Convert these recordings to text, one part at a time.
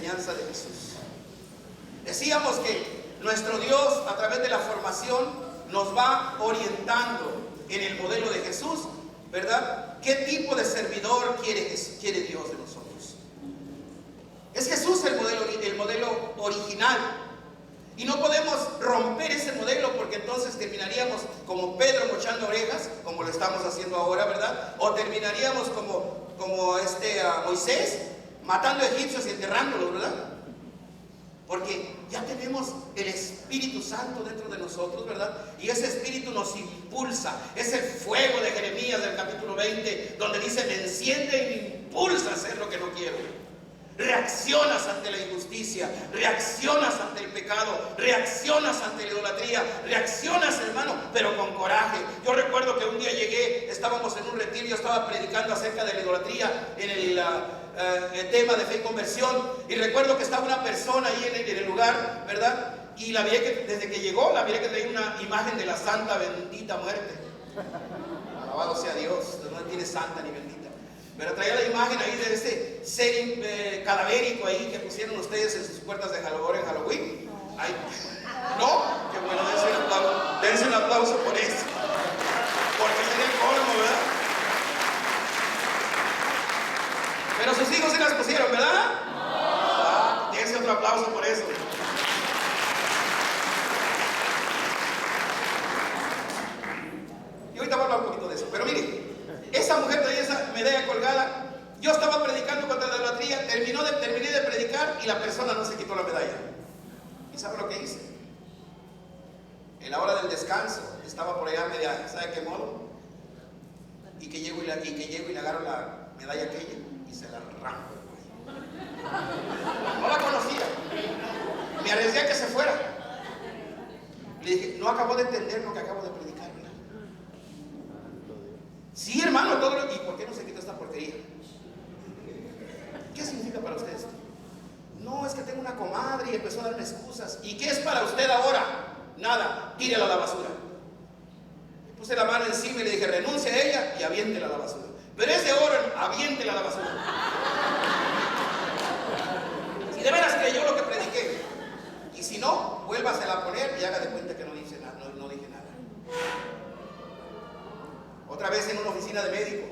enseñanza de Jesús. Decíamos que nuestro Dios, a través de la formación, nos va orientando en el modelo de Jesús, ¿verdad? ¿Qué tipo de servidor quiere Dios de nosotros? Es Jesús el modelo original. Y no podemos romper ese modelo, porque entonces terminaríamos como Pedro mochando orejas, como lo estamos haciendo ahora, ¿verdad? O terminaríamos como Moisés matando egipcios y enterrándolos, ¿verdad? Porque ya tenemos el Espíritu Santo dentro de nosotros, ¿verdad? Y ese Espíritu nos impulsa. Es el fuego de Jeremías del capítulo 20, donde dice: me enciende y me impulsa a hacer lo que no quiero. Reaccionas ante la injusticia, reaccionas ante el pecado, reaccionas ante la idolatría, reaccionas, hermano, pero con coraje. Yo recuerdo que un día llegué, estábamos en un retiro, yo estaba predicando acerca de la idolatría en el tema de fe y conversión, y recuerdo que estaba una persona ahí en el lugar, ¿verdad? Y la vi que desde que llegó, la vi que traía una imagen de la Santa Bendita Muerte. Alabado sea Dios, no tiene santa ni bendita. Pero traía la imagen ahí de ese ser cadavérico ahí que pusieron ustedes en sus puertas de Halloween. Ay, no, qué bueno, dense un aplauso por eso. Porque sería el colmo, ¿verdad? Pero sus hijos se las pusieron, ¿verdad? Dense otro aplauso por eso. Y ahorita voy a hablar un poquito de eso. Pero mire, esa mujer traía esa medalla colgada. Yo estaba predicando contra la idolatría, terminé de predicar y la persona no se quitó la medalla. ¿Y sabe lo que hice? En la hora del descanso, estaba por allá media, ¿sabe qué modo? Y que llego y le agarro la medalla aquella y se la arranco. No la conocía. Me arriesgué a que se fuera. Le dije: no acabo de entender lo que acabo de predicar. Sí, hermano, ¿y por qué no se quita esta porquería? ¿Qué significa para usted esto? No, es que tengo una comadre y empezó a darme excusas. ¿Y qué es para usted ahora? Nada, tírela a la basura. Le puse la mano encima y le dije: renuncia a ella y aviéntela a la basura. Pero es de oro, aviéntela a la basura. Si de veras creyó lo que prediqué. Y si no, vuélvasela a poner y haga de cuenta que no dije nada. Otra vez en una oficina de médico,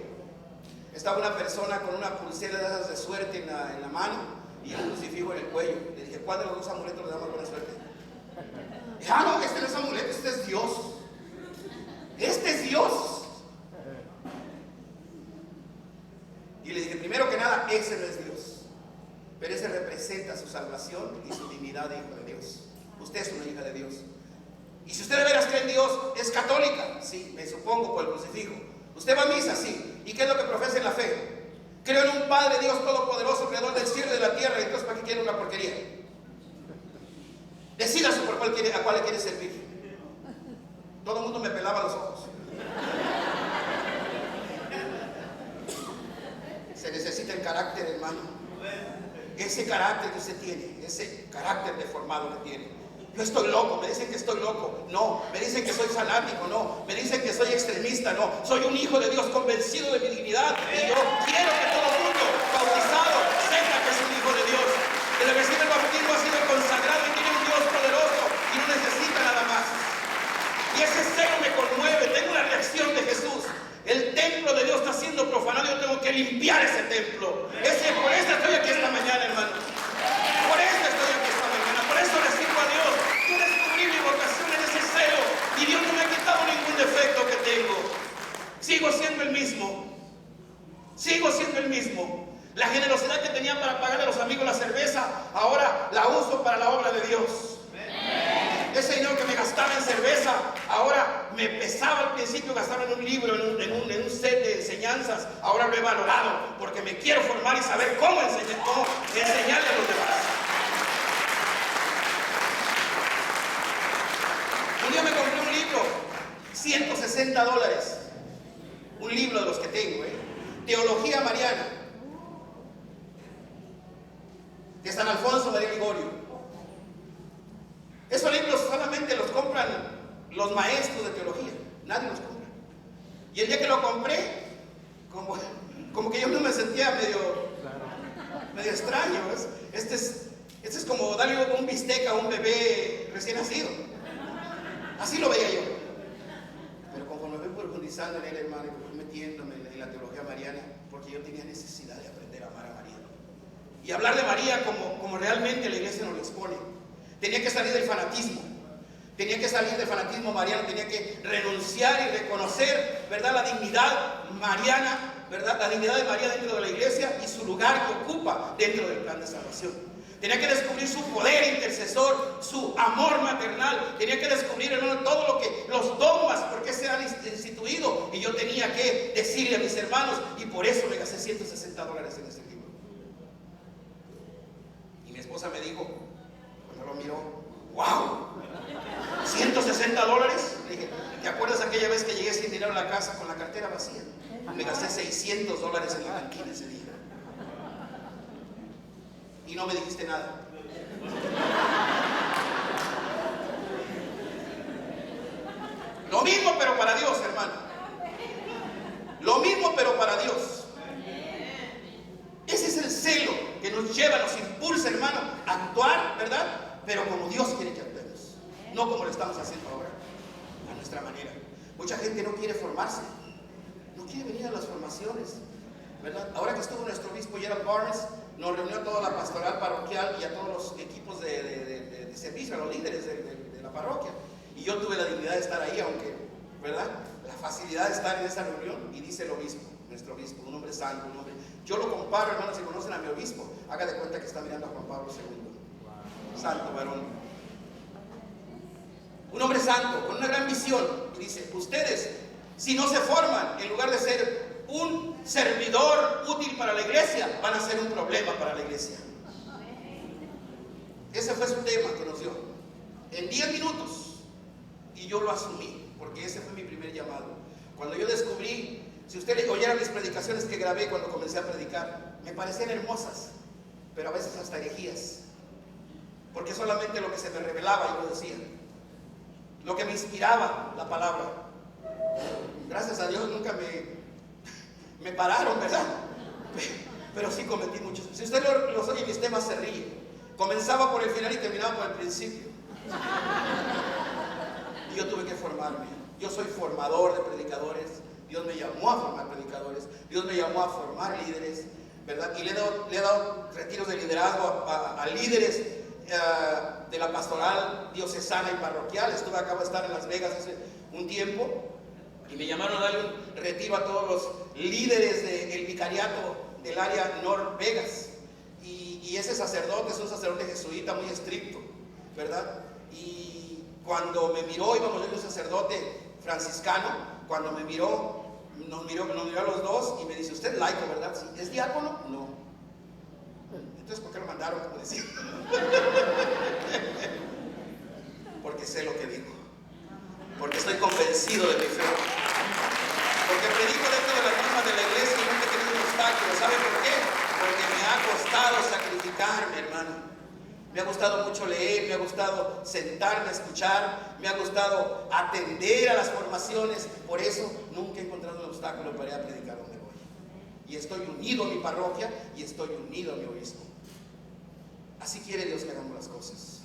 estaba una persona con una pulsera de esas de suerte en la mano y un crucifijo en el cuello. Le dije: ¿cuál de los dos amuletos le da más buena suerte? Dije: no, este no es amuleto, este es Dios. Este es Dios. Y le dije: primero que nada, ese no es Dios, pero ese representa su salvación y su dignidad de hijo de Dios. Usted es una hija de Dios. Y si usted de veras cree en Dios, ¿es católica? Sí, me supongo, por el crucifijo. ¿Usted va a misa? Sí. ¿Y qué es lo que profesa en la fe? Creo en un Padre Dios Todopoderoso, Creador del cielo y de la tierra. Y entonces, ¿para qué quiere una porquería? Decídase por a cuál le quiere servir. Todo el mundo me pelaba los ojos. Se necesita el carácter, hermano. Ese carácter que usted tiene, ese carácter deformado que tiene. Yo estoy loco, me dicen que estoy loco, no. Me dicen que soy fanático, no. Me dicen que soy extremista, no. Soy un hijo de Dios convencido de mi dignidad. Y yo quiero que todo el mundo bautizado sepa que es un hijo de Dios. Que el recibe el bautismo ha sido consagrado y tiene un Dios poderoso y no necesita nada más. Y ese celo me conmueve, tengo una reacción de Jesús. El templo de Dios está siendo profanado y yo tengo que limpiar ese templo. Por eso estoy aquí esta mañana, hermano. Por eso estoy aquí esta mañana. Por eso le sirvo a Dios. Yo descubrí mi vocación en ese celo y Dios no me ha quitado ningún defecto que tengo. Sigo siendo el mismo. Sigo siendo el mismo. La generosidad que tenía para pagarle a los amigos la cerveza, ahora la uso para la obra de Dios. Ese dinero que me gastaba en cerveza, ahora me pesaba al principio gastarlo en un libro, en un set de enseñanzas. Ahora lo he valorado porque me quiero formar y saber cómo enseñarle a los demás. Un día me compré un libro, $160. Un libro de los que tengo, Teología Mariana, de San Alfonso María Ligorio. Esos libros solamente los compran los maestros de teología, nadie los compra. Y el día que lo compré, como que yo no me sentía medio medio extraño. Este es como darle un bistec a un bebé recién nacido. Así lo veía yo. Pero conforme me voy profundizando en él, hermano, y voy metiéndome en la teología mariana, porque yo tenía necesidad de aprender a amar a María. Y hablar de María como realmente la iglesia nos lo expone. Tenía que salir del fanatismo. Tenía que salir del fanatismo mariano, tenía que renunciar y reconocer, ¿verdad?, la dignidad mariana, ¿verdad?, la dignidad de María dentro de la iglesia y su lugar que ocupa dentro del plan de salvación. Tenía que descubrir su poder intercesor, su amor maternal. Tenía que descubrir, hermano, todo lo que, los dogmas, por qué se han instituido. Y yo tenía que decirle a mis hermanos, y por eso me gasté $160 en ese libro. Y mi esposa me dijo, cuando lo miró, ¡wow! $160. Le dije, ¿te acuerdas aquella vez que llegué sin dinero a la casa con la cartera vacía? Me gasté $600 en la cantina ese día. Y no me dijiste nada. Lo mismo pero para Dios, hermano. Lo mismo pero para Dios. Ese es el celo que nos lleva, nos impulsa, hermano, a actuar, ¿verdad? Pero como Dios quiere que actuemos, no como lo estamos haciendo ahora, a nuestra manera. Mucha gente no quiere formarse, no quiere venir a las formaciones, ¿verdad? Ahora que estuvo nuestro obispo Gerald Barnes, nos reunió a toda la pastoral parroquial y a todos los equipos de servicio, a los líderes de la parroquia. Y yo tuve la dignidad de estar ahí, aunque, ¿verdad?, la facilidad de estar en esa reunión. Y dice el obispo, nuestro obispo, un hombre santo, un hombre... Yo lo comparo, hermanos, si conocen a mi obispo, haga de cuenta que está mirando a Juan Pablo II. Santo varón. Un hombre santo, con una gran visión. Y dice, ustedes, si no se forman, en lugar de ser un servidor útil para la iglesia, van a ser un problema para la iglesia. Ese fue su tema que nos dio. En 10 minutos. Y yo lo asumí, porque ese fue mi primer llamado. Cuando yo descubrí, si usted oyera mis predicaciones que grabé cuando comencé a predicar, me parecían hermosas, pero a veces hasta herejías. Porque solamente lo que se me revelaba yo lo decía. Lo que me inspiraba la palabra. Gracias a Dios nunca me pararon, ¿verdad? Pero sí cometí muchos. Si usted los oye, mis temas se ríe. Comenzaba por el final y terminaba por el principio. Y yo tuve que formarme. Yo soy formador de predicadores. Dios me llamó a formar predicadores. Dios me llamó a formar líderes, ¿verdad? Y le he dado retiros de liderazgo a líderes de la pastoral diocesana y parroquial. Acabo de estar en Las Vegas hace un tiempo y me llamaron a darle un retiro a todos los líderes del vicariato del área North Vegas. Y ese sacerdote es un sacerdote jesuita muy estricto, ¿verdad? Y cuando me miró, íbamos a ver un sacerdote franciscano, cuando me miró, nos miró a los dos y me dice, usted es laico, ¿verdad? Sí. ¿Es diácono? No. Entonces, ¿por qué lo mandaron? Como decía. Porque sé lo que digo. Porque estoy convencido de mi fe. Porque predico dentro de las normas de la iglesia y nunca he tenido un obstáculo. ¿Sabe por qué? Porque me ha costado sacrificarme, hermano. Me ha gustado mucho leer, me ha gustado sentarme a escuchar, me ha gustado atender a las formaciones. Por eso nunca he encontrado un obstáculo para ir a predicar donde voy. Y estoy unido a mi parroquia y estoy unido a mi obispo. Así quiere Dios que hagamos las cosas.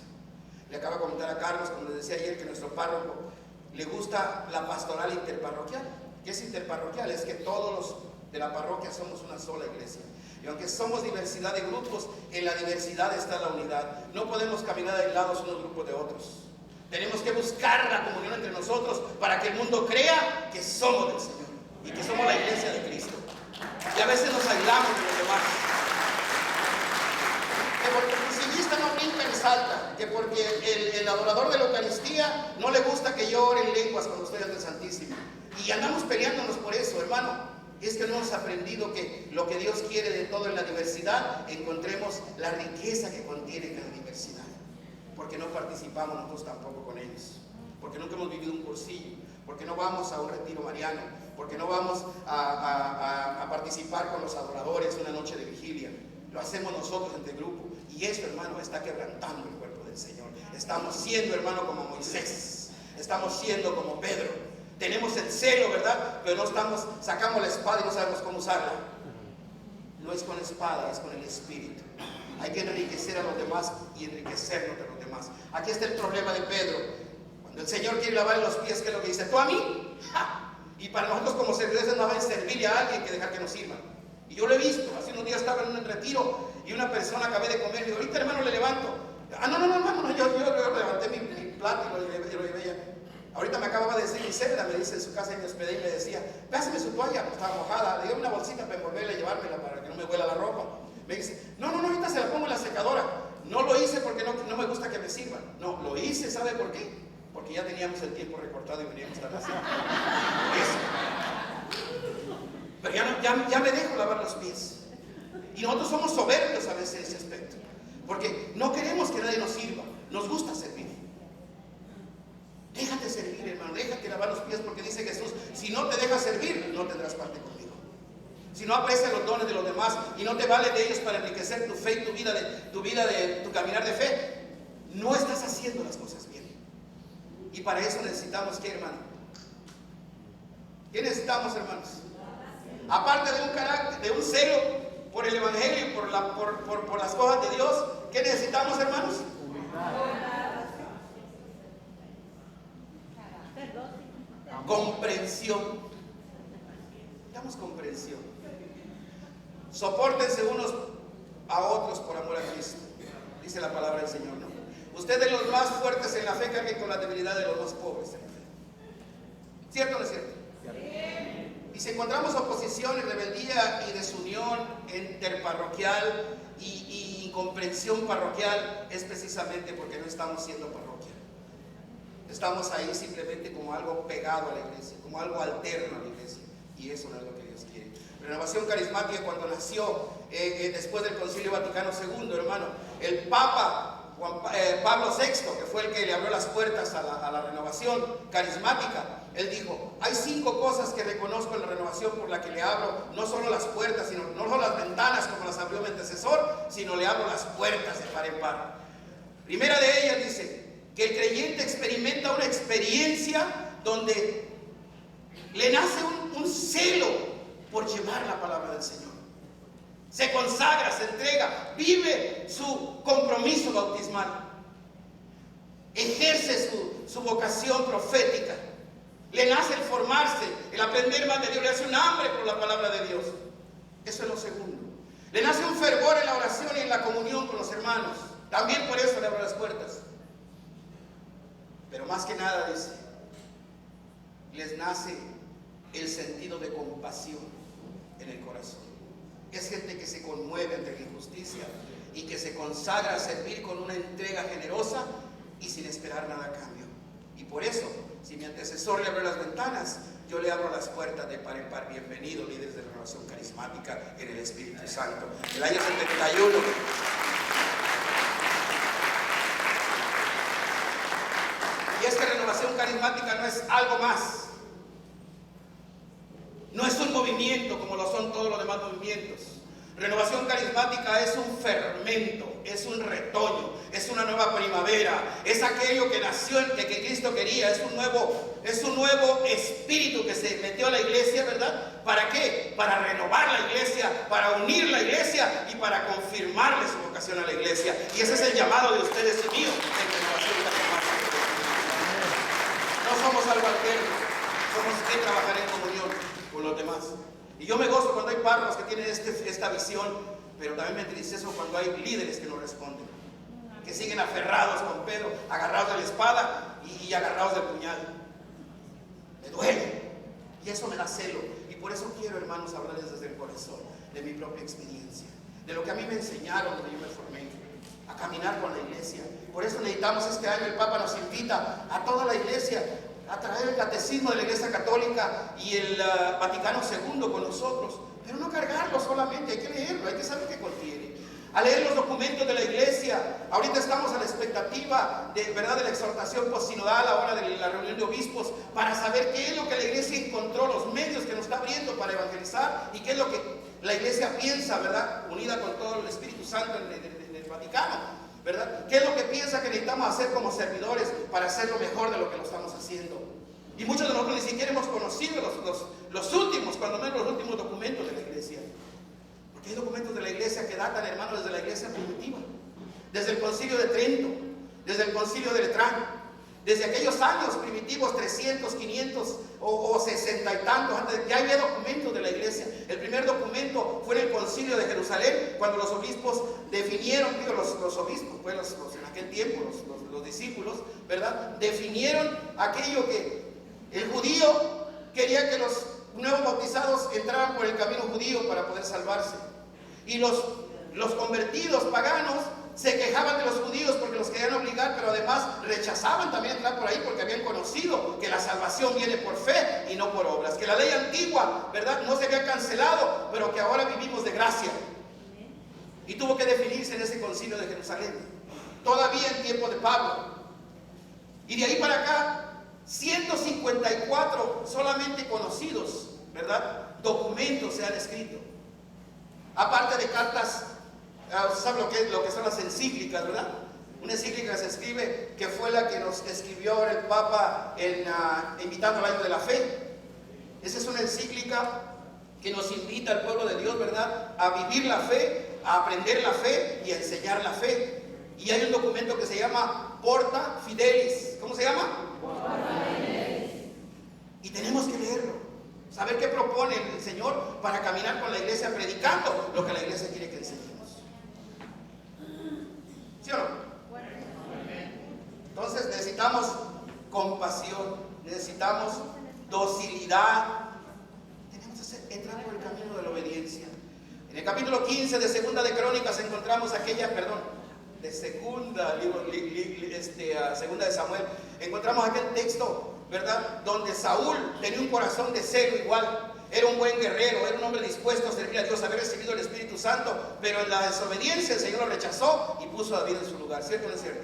Le acabo de comentar a Carlos, como les decía ayer, que nuestro párroco le gusta la pastoral interparroquial. ¿Qué es interparroquial? Es que todos los de la parroquia somos una sola iglesia. Y aunque somos diversidad de grupos, en la diversidad está la unidad. No podemos caminar aislados unos grupos de otros. Tenemos que buscar la comunión entre nosotros para que el mundo crea que somos del Señor y que somos la iglesia de Cristo. Y a veces nos aislamos de los demás. Que porque el crucillista no brinca ni salta, que porque el adorador de la Eucaristía no le gusta que yo ore en lenguas cuando estoy ante el Santísimo. Y andamos peleándonos por eso, hermano. Es que no hemos aprendido que lo que Dios quiere de todo en la diversidad, encontremos la riqueza que contiene cada diversidad. Porque no participamos nosotros tampoco con ellos. Porque nunca hemos vivido un cursillo. Porque no vamos a un retiro mariano. Porque no vamos a participar con los adoradores una noche de vigilia. Lo hacemos nosotros entre el grupo. Y esto, hermano, está quebrantando el cuerpo del Señor. Estamos siendo, hermano, como Moisés. Estamos siendo como Pedro. Tenemos el celo, ¿verdad? Pero no sacamos la espada y no sabemos cómo usarla. no es con espada, es con el Espíritu. Hay que enriquecer a los demás y enriquecernos de los demás. Aquí está el problema de Pedro. Cuando el Señor quiere lavar los pies, ¿qué es lo que dice? ¿Tú a mí? ¡Ja! Y para nosotros como servidores no va a servirle a alguien que dejar que nos sirvan. Y yo lo he visto. Hace unos días estaba en un retiro y una persona acabé de comer y digo, ahorita hermano le levanto. No, hermano, yo levanté mi plato y lo llevé ya. Ahorita me acababa de decir Gisela, me dice en su casa y me hospedé y me decía, pásame su toalla, pues estaba mojada, le dio una bolsita para envolverla y llevármela para que no me huela la ropa. Me dice, no, ahorita se la pongo en la secadora. No lo hice porque no me gusta que me sirvan. No, lo hice, ¿sabe por qué? Porque ya teníamos el tiempo recortado y veníamos a la cena. Pero ya me dejo lavar los pies. Y nosotros somos soberbios a veces en ese aspecto. Porque no queremos que nadie nos sirva. Nos gusta servir. Déjate servir, hermano. Déjate lavar los pies porque dice Jesús, si no te dejas servir, no tendrás parte conmigo. Si no aprecias los dones de los demás y no te vale de ellos para enriquecer tu fe y tu caminar de fe, no estás haciendo las cosas bien. Y para eso necesitamos, ¿qué, hermano? ¿Qué necesitamos, hermanos? Aparte de un carácter, de un celo por el Evangelio y por las cosas de Dios, ¿qué necesitamos, hermanos? Comprensión. Damos comprensión. Sopórtense unos a otros por amor a Cristo, dice la palabra del Señor, ¿no? Ustedes los más fuertes en la fe carguen con la debilidad de los más pobres en la fe. ¿Cierto o no es cierto? Y si encontramos oposición y rebeldía y desunión interparroquial y incomprensión parroquial, es precisamente porque no estamos siendo parroquia. Estamos ahí simplemente como algo pegado a la iglesia, como algo alterno a la iglesia. Y eso no es lo que Dios quiere. Renovación Carismática, cuando nació después del Concilio Vaticano II, hermano, el Papa Pablo VI, que fue el que le abrió las puertas a la renovación carismática, él dijo, hay 5 cosas que reconozco en la renovación por la que le abro no solo las puertas, sino no solo las ventanas como las abrió mi antecesor, sino le abro las puertas de par en par. Primera de ellas dice que el creyente experimenta una experiencia donde le nace un celo por llevar la palabra del Señor. Se consagra, se entrega, vive su compromiso bautismal, ejerce su vocación profética, le nace el formarse, el aprender más de Dios, le hace un hambre por la palabra de Dios. Eso es lo segundo. Le nace un fervor en la oración y en la comunión con los hermanos. También por eso le abre las puertas. Pero más que nada, dice, les nace el sentido de compasión en el corazón. Es gente que se conmueve ante la injusticia y que se consagra a servir con una entrega generosa y sin esperar nada a cambio. Y por eso, si mi antecesor le abrió las ventanas, yo le abro las puertas de par en par. Bienvenido, líderes de Renovación Carismática en el Espíritu Santo. El año 71. Y es que Renovación Carismática no es algo más. No es un movimiento como lo son todos los demás movimientos. Renovación Carismática es un fermento, es un retoño, es una nueva primavera, es aquello que nació, que Cristo quería, es un nuevo espíritu que se metió a la iglesia, ¿verdad? ¿Para qué? Para renovar la iglesia, para unir la iglesia y para confirmarle su vocación a la iglesia. Y ese es el llamado de ustedes y mío en Renovación Carismática. No somos algo alterno, somos que trabajar en comunión con los demás. Y yo me gozo cuando hay párrocos que tienen esta visión, pero también me entristezo cuando hay líderes que no responden, que siguen aferrados con Pedro, agarrados de la espada y agarrados del puñal. Me duele y eso me da celo. Y por eso quiero, hermanos, hablarles desde el corazón de mi propia experiencia, de lo que a mí me enseñaron cuando yo me formé, a caminar con la iglesia. Por eso necesitamos este año, el Papa nos invita a toda la iglesia a traer el catecismo de la Iglesia Católica y el Vaticano II con nosotros, pero no cargarlo solamente, hay que leerlo, hay que saber qué contiene, a leer los documentos de la iglesia. Ahorita estamos a la expectativa de la exhortación postsinodal, ahora de la reunión de obispos, para saber qué es lo que la iglesia encontró, los medios que nos está abriendo para evangelizar y qué es lo que la iglesia piensa, ¿verdad? Unida con todo el Espíritu Santo en el Vaticano, ¿verdad? ¿Qué es lo que piensa que necesitamos hacer como servidores para hacerlo mejor de lo que lo estamos haciendo? Y muchos de nosotros ni siquiera hemos conocido los últimos, cuando menos los últimos documentos de la iglesia. Hay documentos de la iglesia que datan, hermanos, desde la iglesia primitiva, desde el concilio de Trento, desde el concilio de Letrán, desde aquellos años primitivos, 300, 500 o 60 y tantos antes. Ya había documentos de la iglesia. El primer documento fue en el concilio de Jerusalén, cuando los obispos definieron, los obispos, pues en aquel tiempo, los discípulos, ¿verdad? Definieron aquello que el judío quería que los nuevos bautizados entraran por el camino judío para poder salvarse. Y los convertidos paganos se quejaban de los judíos porque los querían obligar, pero además rechazaban también entrar por ahí porque habían conocido que la salvación viene por fe y no por obras. Que la ley antigua, ¿verdad?, no se había cancelado, pero que ahora vivimos de gracia. Y tuvo que definirse en ese concilio de Jerusalén, todavía en tiempo de Pablo. Y de ahí para acá, 154 solamente conocidos, ¿verdad?, documentos se han escrito. Aparte de cartas. ¿Saben lo que son las encíclicas, verdad? Una encíclica se escribe, que fue la que nos escribió ahora el Papa invitando al año de la fe. Esa es una encíclica que nos invita al pueblo de Dios, ¿verdad?, a vivir la fe, a aprender la fe y a enseñar la fe. Y hay un documento que se llama Porta Fidelis. ¿Cómo se llama? Porta Fidelis. Y tenemos que leerlo, saber qué propone el Señor para caminar con la iglesia predicando lo que la iglesia quiere que enseñemos. ¿Sí o no? Entonces necesitamos compasión, necesitamos docilidad. Tenemos que entrar por el camino de la obediencia. En el capítulo 15 de Segunda de Crónicas encontramos Segunda de Samuel, encontramos aquel texto, ¿verdad?, donde Saúl tenía un corazón de celo igual. Era un buen guerrero, era un hombre dispuesto a servir a Dios, había recibido el Espíritu Santo, pero en la desobediencia el Señor lo rechazó y puso a David en su lugar. ¿Cierto o no es cierto?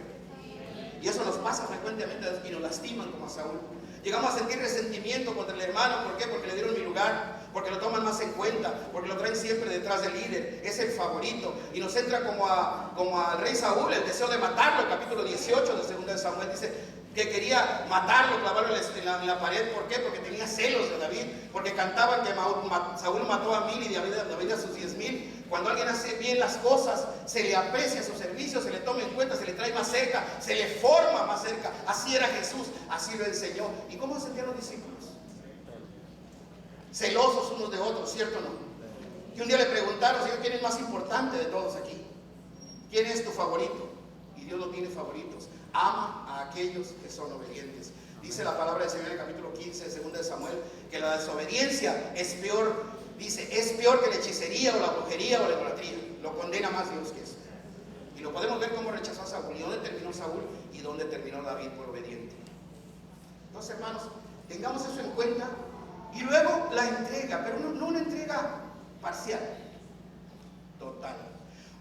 Y eso nos pasa frecuentemente y nos lastiman como a Saúl. Llegamos a sentir resentimiento contra el hermano. ¿Por qué? Porque le dieron mi lugar, porque lo toman más en cuenta, porque lo traen siempre detrás del líder, es el favorito. Y nos entra como al rey Saúl el deseo de matarlo. Capítulo 18 de Segunda de Samuel dice que quería matarlo, clavarlo en la pared. ¿Por qué? Porque tenía celos de David, porque cantaban que Saúl mató a 1000 y David a sus 10,000. Cuando alguien hace bien las cosas, se le aprecia su servicio, se le toma en cuenta, se le trae más cerca, se le forma más cerca. Así era Jesús, así lo enseñó. ¿Y cómo se sentían los discípulos? Celosos unos de otros, ¿cierto o no? Y un día le preguntaron, Señor, ¿quién es más importante de todos aquí? ¿Quién es tu favorito? Y Dios no tiene favoritos. Ama a aquellos que son obedientes. Dice la palabra del Señor en el capítulo 15 de 2 de Samuel que la desobediencia es peor. Dice, es peor que la hechicería o la brujería o la idolatría. Lo condena más Dios que eso. Y lo podemos ver cómo rechazó a Saúl. ¿Y dónde terminó Saúl? ¿Y dónde terminó David por obediente? Entonces, hermanos, tengamos eso en cuenta. Y luego la entrega, pero no una entrega parcial, total.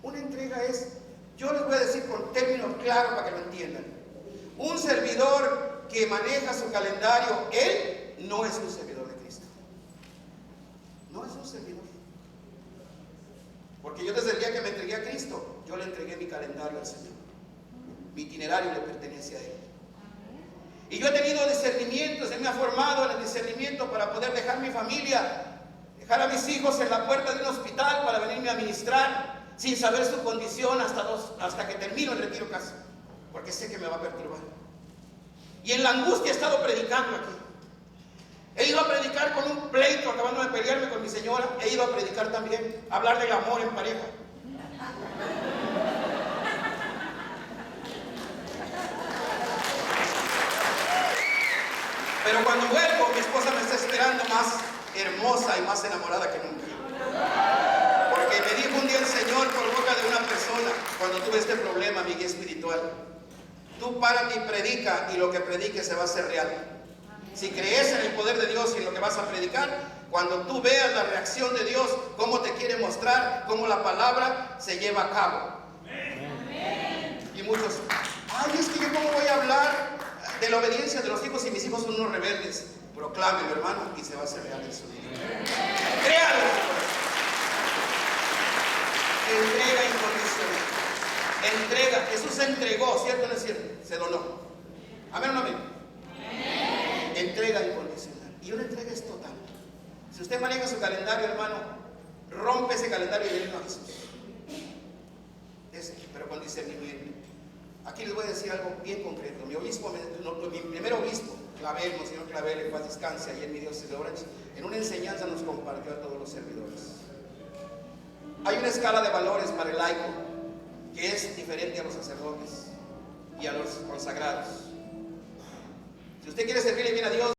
Una entrega es, yo les voy a decir con términos claros para que lo entiendan. Un servidor que maneja su calendario, él no es un servidor de Cristo. No es un servidor. Porque yo desde el día que me entregué a Cristo, yo le entregué mi calendario al Señor. Mi itinerario le pertenece a Él. Y yo he tenido discernimientos, Él me ha formado en el discernimiento para poder dejar mi familia, dejar a mis hijos en la puerta de un hospital para venirme a ministrar sin saber su condición hasta que termino el retiro casa, porque sé que me va a perturbar. Y en la angustia he estado predicando aquí. He ido a predicar con un pleito, acabando de pelearme con mi señora. He ido a predicar también, a hablar del amor en pareja. Pero cuando vuelvo, mi esposa me está esperando más hermosa y más enamorada que nunca. Porque me dijo un día el Señor por boca de una persona, cuando tuve este problema, mi guía espiritual: tú párate y predica, y lo que prediques se va a hacer real. Si crees en el poder de Dios y en lo que vas a predicar, cuando tú veas la reacción de Dios, cómo te quiere mostrar, cómo la palabra se lleva a cabo. Amén. Y muchos, ay, es que yo cómo voy a hablar de la obediencia de los hijos si mis hijos son unos rebeldes. Proclámelo, hermano, y se va a hacer real en su vida. Créalo. Entrega incondicional. Entrega. Jesús se entregó, ¿cierto o no es cierto? Se donó. Amén o no amén. Entrega incondicional. Y una entrega es total. Si usted maneja su calendario, hermano, rompe ese calendario y dile no a Jesús. Pero con discernimiento. Aquí les voy a decir algo bien concreto. Mi primer obispo, Clavel, Monseñor Clavel, en paz descanse, ahí en mi diócesis de Orange, en una enseñanza nos compartió a todos los servidores. Hay una escala de valores para el laico que es diferente a los sacerdotes y a los consagrados. Si usted quiere servirle bien a Dios,